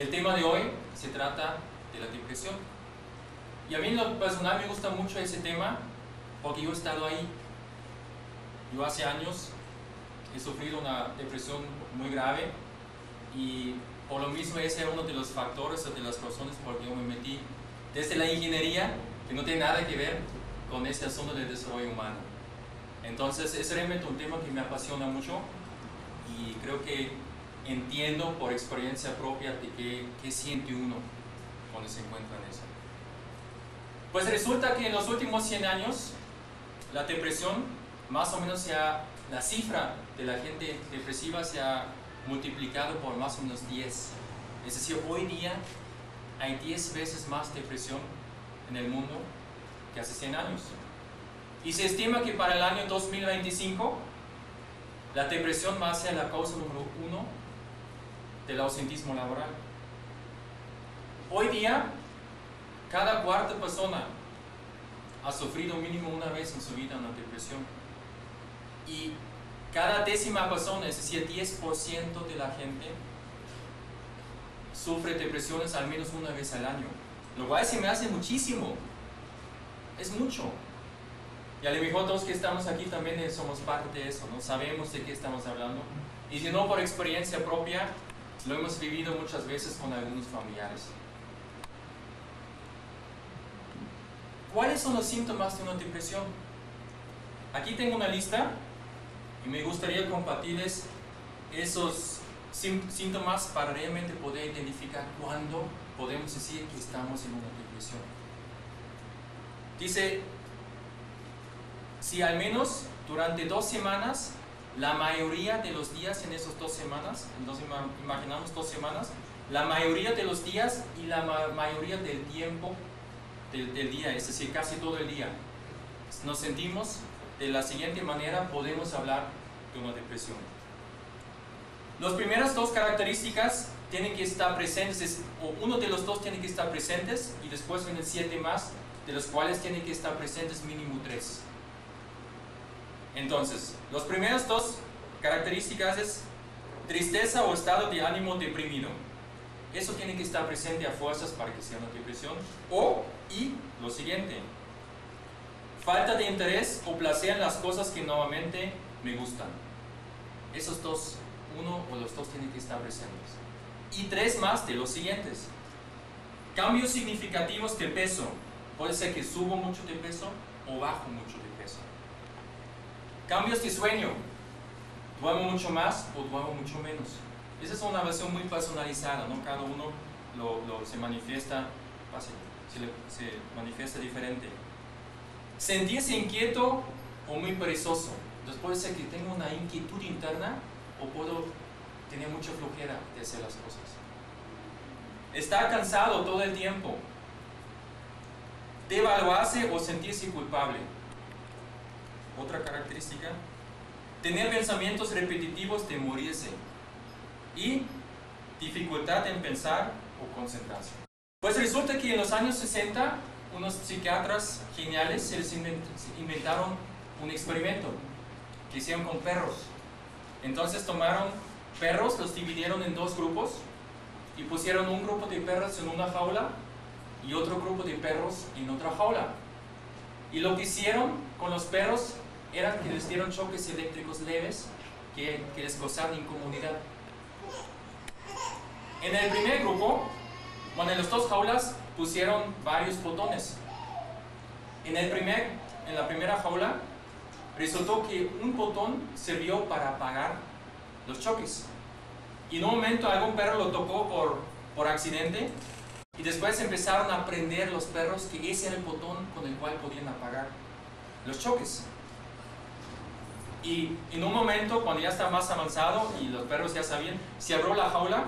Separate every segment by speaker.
Speaker 1: El tema de hoy se trata de la depresión. Y a mí en lo personal me gusta mucho ese tema porque yo he estado ahí. Yo hace años he sufrido una depresión muy grave y por lo mismo ese era uno de los factores o de las razones por que yo me metí desde la ingeniería, que no tiene nada que ver con ese asunto del desarrollo humano. Entonces es realmente un tema que me apasiona mucho y creo que entiendo por experiencia propia de qué siente uno cuando se encuentra en eso. Pues resulta que en los últimos 100 años la depresión, más o menos la cifra de la gente depresiva se ha multiplicado por más o menos 10. Es decir, hoy día hay 10 veces más depresión en el mundo que hace 100 años. Y se estima que para el año 2025 la depresión va a ser la causa número 1 del ausentismo laboral. Hoy día, cada cuarta persona ha sufrido mínimo una vez en su vida una depresión. Y cada décima persona, es decir, 10% de la gente, sufre depresiones al menos una vez al año. Lo cual se me hace muchísimo. Es mucho. Y a lo mejor todos que estamos aquí también somos parte de eso, ¿no? Sabemos de qué estamos hablando. Y si no por experiencia propia, lo hemos vivido muchas veces con algunos familiares. ¿Cuáles son los síntomas de una depresión? Aquí tengo una lista y me gustaría compartirles esos síntomas para realmente poder identificar cuándo podemos decir que estamos en una depresión. Dice, si al menos durante 2 semanas, la mayoría de los días en esas 2 semanas, entonces imaginamos 2 semanas, la mayoría de los días y la mayoría del tiempo del día, es decir, casi todo el día, nos sentimos de la siguiente manera, podemos hablar de una depresión. Las primeras 2 características tienen que estar presentes, o uno de los 2 tiene que estar presentes, y después vienen 7 más, de los cuales tienen que estar presentes mínimo 3. Entonces, las primeras 2 características es tristeza o estado de ánimo deprimido. Eso tiene que estar presente a fuerzas para que sea una depresión. Y lo siguiente, falta de interés o placer en las cosas que nuevamente me gustan. Esos 2, uno o los 2 tienen que estar presentes. Y 3 más de los siguientes. Cambios significativos de peso. Puede ser que subo mucho de peso o bajo mucho de peso. Cambios de sueño. Duermo mucho más o duermo mucho menos. Esa es una versión muy personalizada, ¿no? Cada uno se manifiesta diferente. Sentirse inquieto o muy perezoso. Entonces puede ser que tenga una inquietud interna o puedo tener mucha flojera de hacer las cosas. Estar cansado todo el tiempo. Devaluarse o sentirse culpable. Otra característica, tener pensamientos repetitivos de morirse y dificultad en pensar o concentrarse. Pues resulta que en los años 60 unos psiquiatras geniales se les inventaron un experimento que hicieron con perros. Entonces tomaron perros, los dividieron en 2 grupos y pusieron un grupo de perros en una jaula y otro grupo de perros en otra jaula. Y lo que hicieron con los perros era que les dieron choques eléctricos leves que les causaban incomodidad. En el primer grupo, en las 2 jaulas pusieron varios botones. En la primera jaula resultó que un botón sirvió para apagar los choques. Y en un momento algún perro lo tocó por accidente y después empezaron a aprender los perros que ese era el botón con el cual podían apagar los choques. Y en un momento, cuando ya está más avanzado y los perros ya sabían, se abrió la jaula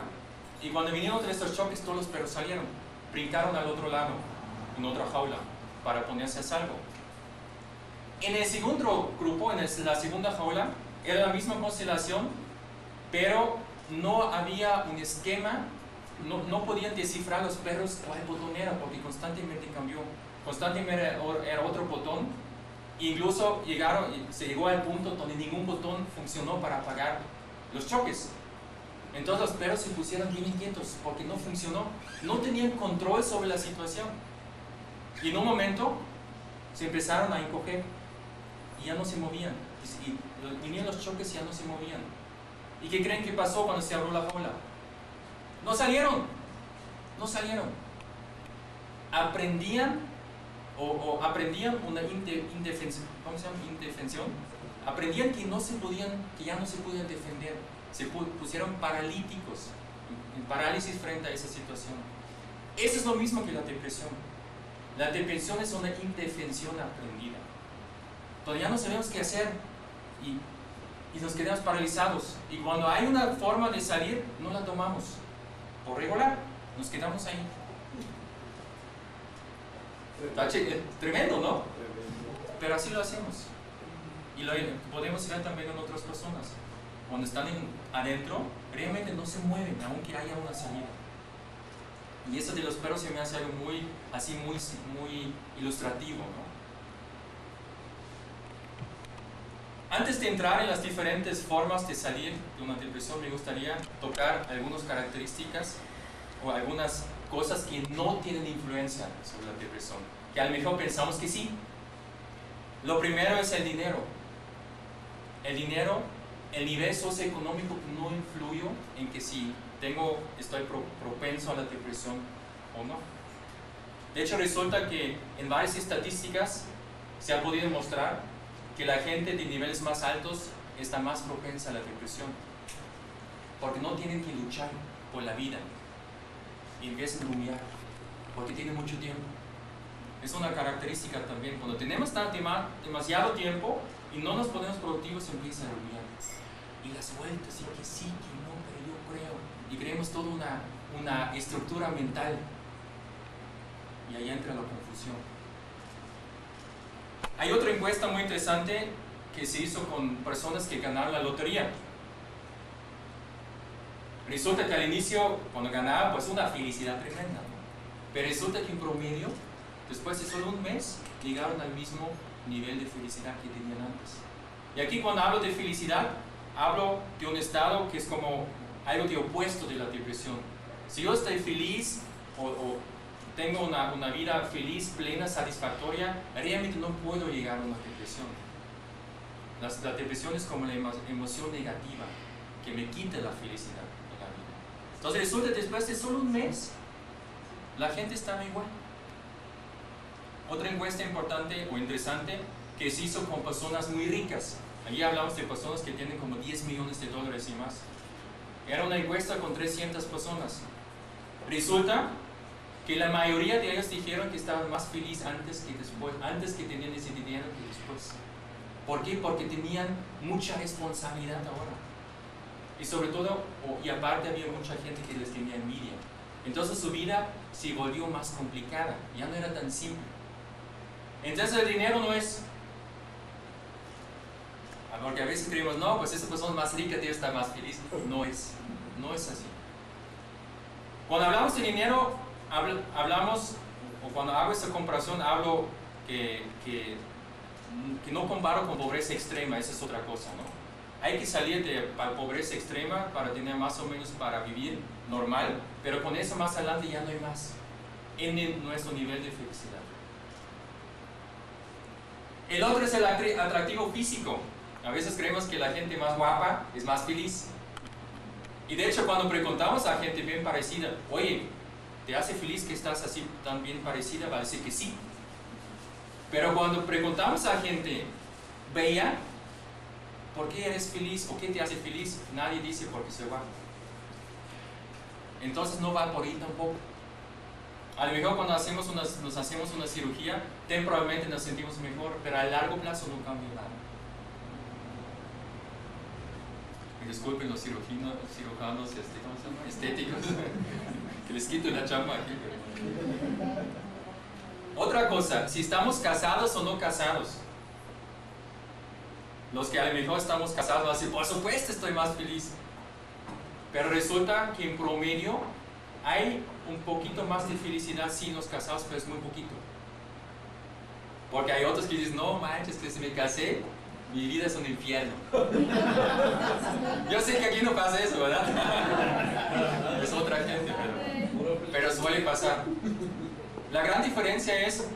Speaker 1: y cuando vinieron estos choques todos los perros salieron, brincaron al otro lado, en otra jaula, para ponerse a salvo. En el segundo grupo, en la segunda jaula, era la misma constelación, pero no había un esquema, no podían descifrar los perros cuál botón era, porque constantemente cambió, constantemente era otro botón. Incluso se llegó al punto donde ningún botón funcionó para apagar los choques. Entonces los perros se pusieron bien inquietos porque no funcionó. No tenían control sobre la situación. Y en un momento se empezaron a encoger y ya no se movían. Y vinieron los choques y ya no se movían. ¿Y qué creen que pasó cuando se abrió la jaula? No salieron. No salieron. Aprendían aprendían una indefensión. ¿Cómo se llama? Indefensión. Aprendían que ya no se podían defender. Se pusieron paralíticos, en parálisis frente a esa situación. Eso es lo mismo que la depresión. La depresión es una indefensión aprendida. Todavía no sabemos qué hacer y nos quedamos paralizados. Y cuando hay una forma de salir, no la tomamos. Por regular, nos quedamos ahí. Tremendo, ¿no? Pero así lo hacemos. Y lo podemos ver también en otras personas. Cuando están adentro, realmente no se mueven, aunque haya una salida. Y eso de los perros se me hace algo muy ilustrativo, ¿no? Antes de entrar en las diferentes formas de salir de una depresión, me gustaría tocar algunas características o algunas cosas que no tienen influencia sobre la depresión, que a lo mejor pensamos que sí. Lo primero es el dinero. El dinero, el nivel socioeconómico no influye en que si estoy propenso a la depresión o no. De hecho, resulta que en varias estadísticas se ha podido mostrar que la gente de niveles más altos está más propensa a la depresión, porque no tienen que luchar por la vida y empiezan a rumiar, porque tienen mucho tiempo. Es una característica también. Cuando tenemos demasiado tiempo y no nos ponemos productivos, empieza a rumiar. Y las vueltas, y que sí, que no, pero yo creo. Y creemos toda una estructura mental. Y ahí entra la confusión. Hay otra encuesta muy interesante que se hizo con personas que ganaron la lotería. Resulta que al inicio, cuando ganaban, pues una felicidad tremenda, ¿no? Pero resulta que en promedio, después de solo un mes, llegaron al mismo nivel de felicidad que tenían antes. Y aquí cuando hablo de felicidad, hablo de un estado que es como algo de opuesto de la depresión. Si yo estoy feliz o tengo una vida feliz, plena, satisfactoria, realmente no puedo llegar a una depresión. La depresión es como la emoción negativa que me quita la felicidad en la vida. Entonces resulta que después de solo un mes, la gente estaba igual. Otra encuesta importante o interesante que se hizo con personas muy ricas. Allí hablamos de personas que tienen como 10 millones de dólares y más. Era una encuesta con 300 personas. Resulta que la mayoría de ellos dijeron que estaban más felices antes que después, antes que tenían ese dinero que después. ¿Por qué? Porque tenían mucha responsabilidad ahora. Y sobre todo, y aparte había mucha gente que les tenía envidia. Entonces su vida se volvió más complicada, ya no era tan simple. Entonces el dinero no es... Porque a veces creemos, no, pues esa persona más rica debe estar más feliz. No es así. Cuando hablamos de dinero, hablamos, o cuando hago esta comparación, hablo que no comparo con pobreza extrema, esa es otra cosa, ¿no? Hay que salir de pobreza extrema para tener más o menos para vivir normal, pero con eso más adelante ya no hay más en nuestro nivel de felicidad. El otro es el atractivo físico. A veces creemos que la gente más guapa es más feliz. Y de hecho cuando preguntamos a gente bien parecida, oye, ¿te hace feliz que estás así tan bien parecida? Va a decir que sí. Pero cuando preguntamos a gente bella, ¿por qué eres feliz o qué te hace feliz? Nadie dice porque soy guapo. Entonces no va por ahí tampoco. A lo mejor cuando nos hacemos una cirugía, temporalmente nos sentimos mejor, pero a largo plazo no cambia nada. Y disculpen los cirujanos ¿cómo se llama? Estéticos, que les quito la chamba aquí. Otra cosa, si estamos casados o no casados. Los que a lo mejor estamos casados van a decir, por supuesto estoy más feliz. Pero resulta que en promedio hay un poquito más de felicidad sí en los casados, pero es muy poquito. Porque hay otros que dicen, no manches, que si me casé, mi vida es un infierno. Yo sé que aquí no pasa eso, ¿verdad? Es otra gente, pero suele pasar. La gran diferencia es,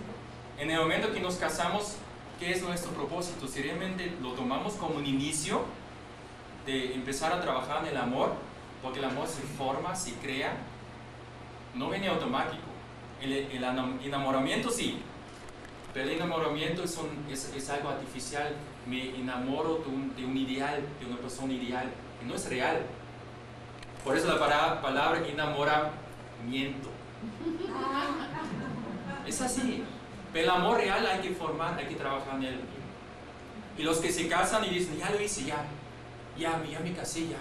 Speaker 1: en el momento que nos casamos, ¿qué es nuestro propósito? Si realmente lo tomamos como un inicio de empezar a trabajar en el amor, porque el amor se forma, se crea, no viene automático. El enamoramiento sí, pero el enamoramiento es algo artificial. Me enamoro de un ideal, de una persona ideal, que no es real. Por eso la palabra enamoramiento. Es así. Pero el amor real hay que formar, hay que trabajar en él. Y los que se casan y dicen, ya lo hice, ya me casé, ya.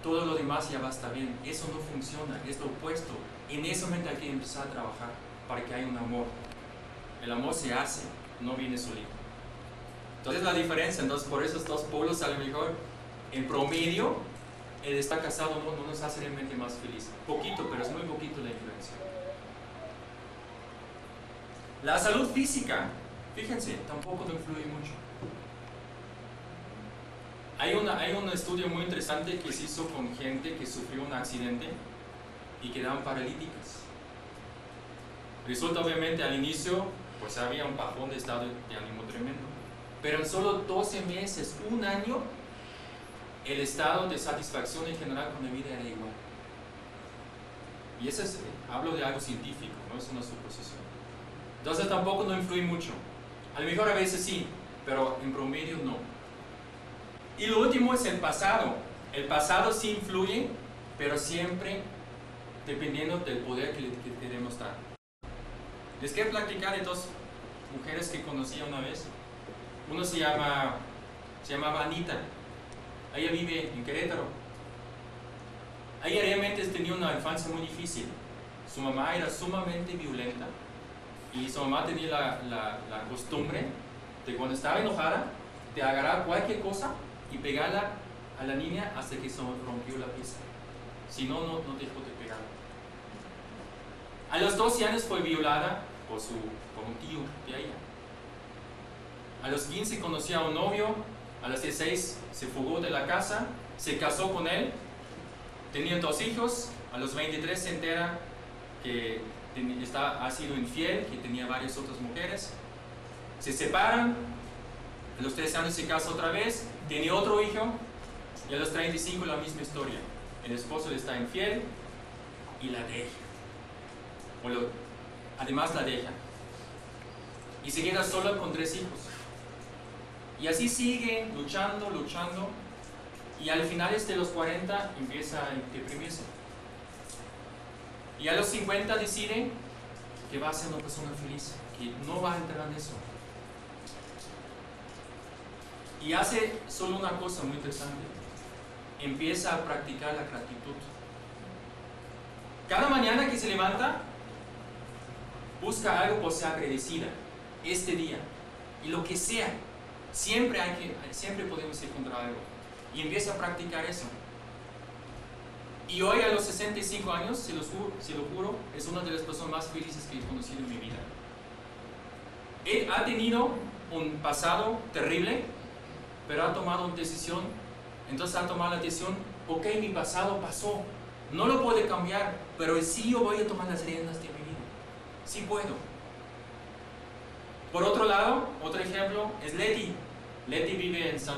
Speaker 1: Todo lo demás ya va a estar bien. Eso no funciona, es lo opuesto. En ese momento hay que empezar a trabajar para que haya un amor. El amor se hace, no viene solito. Entonces la diferencia, entonces por esos dos polos a lo mejor, en promedio, el estar casado no nos hace realmente más feliz. Poquito, pero es muy poquito la diferencia. La salud física, fíjense, tampoco no influye mucho. Hay un estudio muy interesante que se hizo con gente que sufrió un accidente y quedaban paralíticas. Resulta obviamente al inicio, pues había un bajón de estado de ánimo tremendo. Pero en solo 12 meses, un año, el estado de satisfacción en general con la vida era igual. Y eso es, hablo de algo científico, no es una suposición. Entonces tampoco no influye mucho. A lo mejor a veces sí, pero en promedio no. Y lo último es el pasado. El pasado sí influye, pero siempre dependiendo del poder que queremos dar. Les quiero platicar de dos mujeres que conocí una vez. Uno se llamaba Anita. Ella vive en Querétaro. Ella realmente tenía una infancia muy difícil. Su mamá era sumamente violenta y su mamá tenía la costumbre de cuando estaba enojada de agarrar cualquier cosa y pegarla a la niña hasta que se rompió la pieza. Si no, no dejó de pegarla. A los 12 años fue violada por un tío de ella. A los 15 conoció a un novio, a los 16 se fugó de la casa, se casó con él, tenían 2 hijos, a los 23 se entera que ha sido infiel, que tenía varias otras mujeres, se separan, a los 13 años se casa otra vez, tiene otro hijo, y a los 35 la misma historia. El esposo le está infiel y la deja. Además la deja. Y se queda sola con 3 hijos. Y así sigue luchando, y al final de los 40 empieza a deprimirse. Y a los 50 decide que va a ser una persona feliz, que no va a entrar en eso. Y hace solo una cosa muy interesante. Empieza a practicar la gratitud. Cada mañana que se levanta, busca algo por ser agradecida. Este día. Y lo que sea. Siempre podemos encontrar algo. Y empieza a practicar eso. Y hoy a los 65 años, se lo juro, es una de las personas más felices que he conocido en mi vida. Él ha tenido un pasado terrible, pero ha tomado una decisión. Entonces ha tomado la decisión, ok, mi pasado pasó, no lo puedo cambiar, pero sí yo voy a tomar las riendas de mi vida. Sí puedo. Por otro lado, otro ejemplo es Leti. Leti vive en San